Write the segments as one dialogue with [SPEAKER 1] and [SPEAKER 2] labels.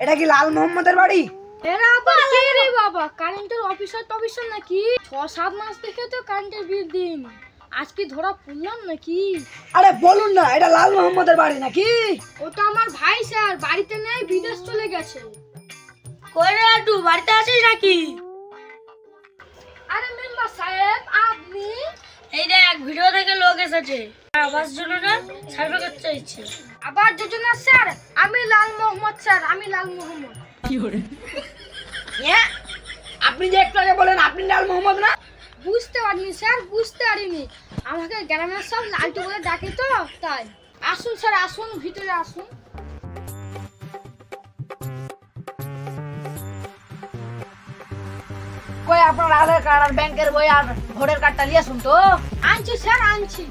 [SPEAKER 1] এটা কি লাল মোহাম্মদের বাড়ি?
[SPEAKER 2] এরা আবার কে রে বাবা? কারেন্টের অফিসার নাকি? 6-7 মাস থেকে তো কারেন্টের বিল দিন, আজকে ধরা পড়লাম নাকি?
[SPEAKER 1] আরে বলুন না, এটা লাল মোহাম্মদের বাড়ি নাকি?
[SPEAKER 2] ওটা আমার ভাই স্যার, বাড়িতে নেই, বিদেশ চলে গেছে।
[SPEAKER 3] কই রে আড্ডু, বাড়িতে আছিস নাকি?
[SPEAKER 2] আরে মেম্বার সাহেব আপনি?
[SPEAKER 3] এই দেখ ভিডিও থেকে লোক এসেছে, আবাস যোজনা সার্ভে করতে চাইছে।
[SPEAKER 2] আবাস যোজনা স্যার? আমি লাল মোহাম্মদ স্যার, আমি লাল মোহাম্মদ।
[SPEAKER 1] কি করে? আপনি যে একটু আগে বলেন আপনি লাল মোহাম্মদ না?
[SPEAKER 2] বুঝতে পারিনি স্যার, বুঝতে পারিনি। আমাকে গ্রামের সব লালটু বলে ডাকে তো তাই। আসুন স্যার আসুন, ভিতরে আসুন।
[SPEAKER 1] কই আপনার আধার কার্ড আর ব্যাংকের বই আর ভোটার কার্ডটা নিয়ে আসুন তো।
[SPEAKER 2] আনছি স্যার আনছি।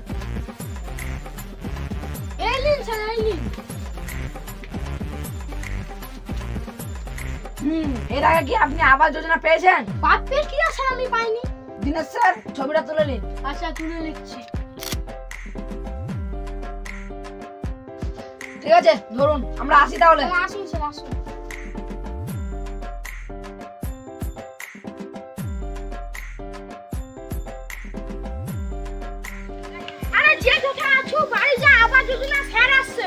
[SPEAKER 2] এই নিন স্যার এই নিন।
[SPEAKER 1] এর আগে কি আপনি আবাস যোজনা পেয়েছেন?
[SPEAKER 2] বাপের কি আছে আমি পাইনি।
[SPEAKER 1] দিনেশ স্যার ছবিটা তুলে নিন।
[SPEAKER 2] আচ্ছা তুলে নিচ্ছি।
[SPEAKER 1] ঠিক আছে ধরুন, আমরা আসি তাহলে।
[SPEAKER 2] আসুন স্যার আসুন। আরে যে কোথায় আছো বাড়ি যা, আবাস যোজনা স্যার আসছে।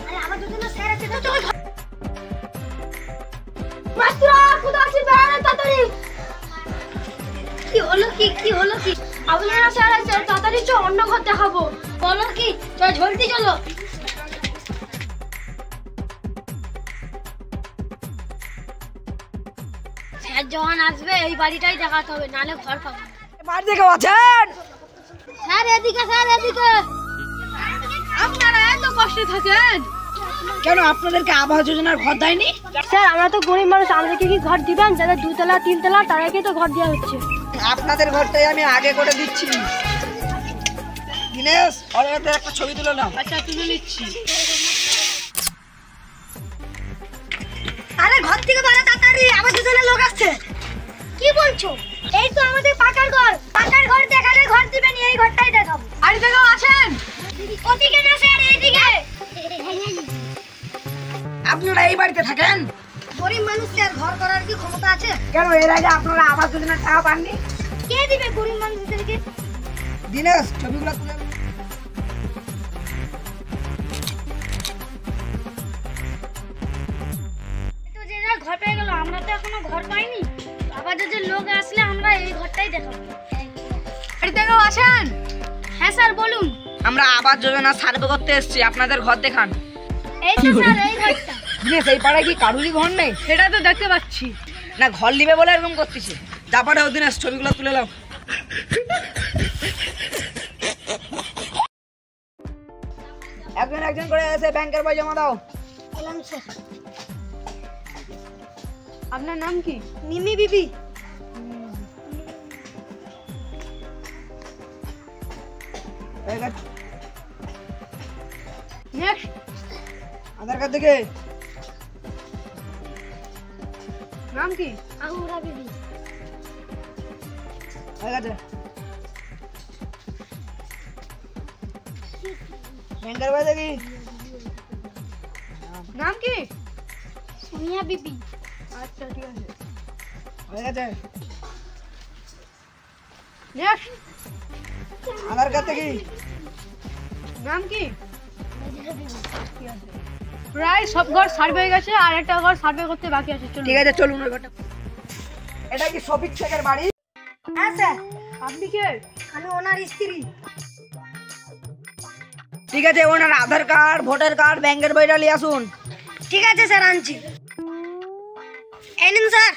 [SPEAKER 2] আরে আবাস যোজনা স্যার আসছে তো চল। মাস্টার কোথায় আছিস? বাইরে তাড়াতাড়ি।
[SPEAKER 3] কি হলো কি হলো কি?
[SPEAKER 2] আপনারা স্যার আসছে, তাড়াতাড়ি চল, অন্য ঘর দেখাবো।
[SPEAKER 3] বলো কি? চল জলদি চলো। স্যার যখন আসবে এই বাড়িটাই দেখাতে হবে, নালে ঘর পাবো না।
[SPEAKER 1] বাড়ি থেকে আছেন?
[SPEAKER 3] স্যার এদিকে, স্যার এদিকে।
[SPEAKER 2] আপনারা এত কষ্টে থাকেন
[SPEAKER 1] কেন, আপনাদেরকে আবাস যোজনার ঘর দেয়নি?
[SPEAKER 2] স্যার? আমরা তো গরিব মানুষ, আমাদেরকে কি ঘর দিবেন? যাদের 2 তলা 3 তলা তাদেরকে তো ঘর দেওয়া হচ্ছে।
[SPEAKER 1] আপনাদের ঘরটাই আমি আগে করে দিচ্ছি। দিনেশ আর এদের একটা ছবি তুলে নাও।
[SPEAKER 2] আচ্ছা তুলে নিচ্ছি।
[SPEAKER 3] আরে ঘর থেকে বাইরে তাড়াতাড়ি, আবাস যোজনার লোক আসছে। কি বলছো? এই তো আমাদের পাকার ঘর। পাকার ঘর দেখালে ঘর দিবেন, এই ঘরটাই দেখাবো।
[SPEAKER 2] বাড়ি থেকেও আসেন?
[SPEAKER 3] ওদিকে না স্যার, এইদিকে।
[SPEAKER 1] আপনারা এই বাড়িতে থাকেন?
[SPEAKER 3] গরিব মানুষ স্যার, ঘর করার কি ক্ষমতা আছে?
[SPEAKER 1] কেন এর আগে আপনারা আবাস যোজনার টাকা পাননি?
[SPEAKER 3] কে দিবে গরিব মানুষদেরকে?
[SPEAKER 1] দিনেশ ছবিগুলো তুলে
[SPEAKER 3] তো যে যা ঘর পেয়ে গেল, আমরা তো এখনো ঘর পাইনি। আবার যে লোক আসলে আমরা এই ঘরটাই দেখাবো।
[SPEAKER 2] বাড়ি থেকেও আসেন?
[SPEAKER 3] হ্যাঁ স্যার বলুন।
[SPEAKER 1] আমরা আবাস যোজনা সার্ভে করতে এসেছি, আপনাদের ঘর দেখান।
[SPEAKER 3] এই তো স্যার এই ঘরটা।
[SPEAKER 1] দিনেশ এই পাড়ায় কি কারুরই ঘর নেই?
[SPEAKER 2] সেটা তো দেখতে পাচ্ছি
[SPEAKER 1] না ঘর নিবে বলে এরকম করতেছে। যা পারে দিনেশ ছবিগুলো তুলে নাও। একজন একজন করে এসে ব্যাংকের বই জমা দাও।
[SPEAKER 3] এলাম স্যার।
[SPEAKER 2] আপনার নাম কি?
[SPEAKER 3] মিমি বিবি।
[SPEAKER 2] নেক্সট।
[SPEAKER 1] আধার কার্ড দেখে
[SPEAKER 2] নাম কি?
[SPEAKER 3] আহুরা বিবি।
[SPEAKER 1] হয়ে গেছে। ব্যাংকের বই দেখি।
[SPEAKER 2] নাম কি?
[SPEAKER 3] সোনিয়া বিবি।
[SPEAKER 2] আচ্ছা ঠিক আছে।
[SPEAKER 1] হয়ে গেছে।
[SPEAKER 2] নেক্সট।
[SPEAKER 1] আধার কার্ড দেখি।
[SPEAKER 2] নাম কি? প্রায় সব ঘর সার্ভে হয়ে গেছে, আর একটা ঘর সার্ভে করতে বাকি আছে। চলুন।
[SPEAKER 1] ঠিক আছে চলুন ওই ঘরটা। এটা কি শফিক শেখের বাড়ি?
[SPEAKER 3] হ্যাঁ স্যার।
[SPEAKER 2] আপনি কে?
[SPEAKER 3] আমি ওনার স্ত্রী।
[SPEAKER 1] ঠিক আছে ওনার আধার কার্ড, ভোটার কার্ড, ব্যাংকের বইটা নিয়ে আসুন।
[SPEAKER 3] ঠিক আছে স্যার আনছি। এই নিন স্যার।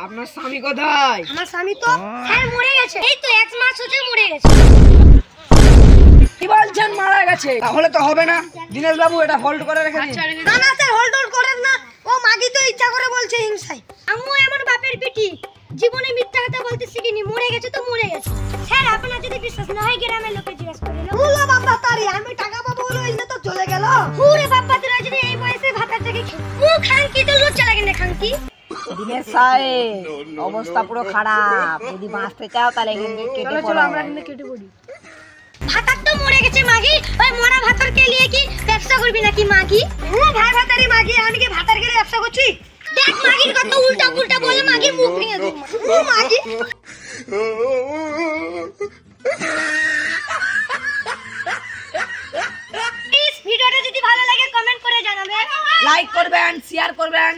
[SPEAKER 1] আপনার স্বামী কোথায়?
[SPEAKER 3] আমার স্বামী তো স্যার মরে গেছে। এই তো 1 মাস হচ্ছে মরে গেছে।
[SPEAKER 1] কি বলছেন মারা গেছে? তাহলে তো হবে না। দিনেশ বাবু এটা হোল্ড করে রেখে দিন।
[SPEAKER 3] না না স্যার হোল্ড করেন না। ও মাগি তো ইচ্ছা করে বলছে হিংসায়। আম্মু আমার বাপের পিটি। জীবনে মিথ্যা কথা বলতে শিখিনি, মরে গেছে তো মরে গেছে। স্যার আপনার যদি বিশ্বাস না হয় গ্রামের লোকে জিজ্ঞেস করে নাও।
[SPEAKER 1] বলো বাবা তারি আমি টাকা পাবো বলে এই তো চলে গেল।
[SPEAKER 3] ওরে বাবা তোরা যদি এই বয়সে ভাতার থেকে ও খানকি তো লজ্জা লাগে না খানকি?
[SPEAKER 1] দিনের সাহেব অবস্থা পুরো খারাপ, যদি বাঁচতে চাও তাহলে এখান থেকে কেটে পড়ো।
[SPEAKER 2] আমরা এখানে কেটে পড়ি।
[SPEAKER 3] ভাতার তো মরে গেছে মাগি, ওই মরা ভাতারকে নিয়ে কি ব্যবসা করবি নাকি মাগি? ও ভাই ভাতারি মাগি, আমি কি ভাতার গেলে ব্যবসা করছি? দেখ মাগির কত উল্টা পুল্টা বলে মাগির মুখ ভেঙে দেব। ও মাগি ভিডিওটা যদি ভালো লাগে কমেন্ট করে জানাবেন,
[SPEAKER 1] লাইক করবেন, শেয়ার করবেন।